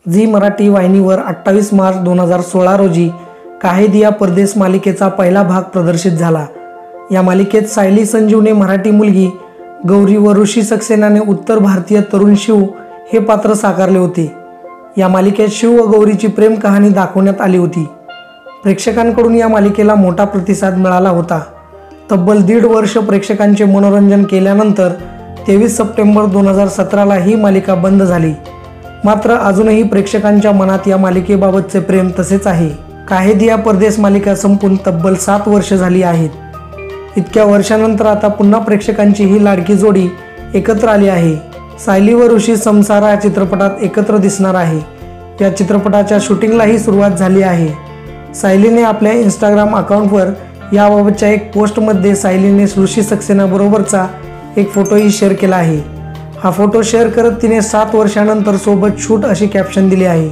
Zee Marathi वाहिनीवर 28 मार्च 2016 रोजी काहे दिया परदेस मालिकेचा पहिला भाग प्रदर्शित झाला। या मालिकेत सायली संजीवने मराठी मुलगी गौरी व ऋषी सक्सेनाने उत्तर भारतीय तरुण शिव हे पात्र साकारले होते। या मालिकेत शिव व गौरीची प्रेम कहाणी दाखवण्यात आली होती। प्रेक्षकांकडून या मालिकेला मोठा प्रतिसाद मिळाला होता। तब्बल 1.5 वर्ष प्रेक्षकांचे मनोरंजन केल्यानंतर 23 सप्टेंबर 2017 ला ही मालिका बंद झाली। मात्र अजूनही प्रेक्षकांच्या मनात या मालिकेबाबतचे प्रेम तसेच आहे। काहे दिया परदेस मालिका संपून तब्बल 7 वर्ष झाली आहेत। इतक्या वर्षानंतर आता पुन्हा प्रेक्षकांची ही लाडकी जोडी एकत्र आली आहे। सायली व ऋषी समसारा या चित्रपटात एकत्र दिसणार आहे। या चित्रपटाच्या शूटिंगलाही सुरुवात झाली आहे। सायलीने आपल्या इंस्टाग्राम अकाउंटवर याबाबतच्या एक पोस्टमध्ये सायलीने ऋषी सक्सेना बरोबरचा एक फोटोही शेअर केला आहे। हा फोटो शेअर करत तिने 7 वर्षानंतर सोबत शूट अशी कॅप्शन दिली आहे।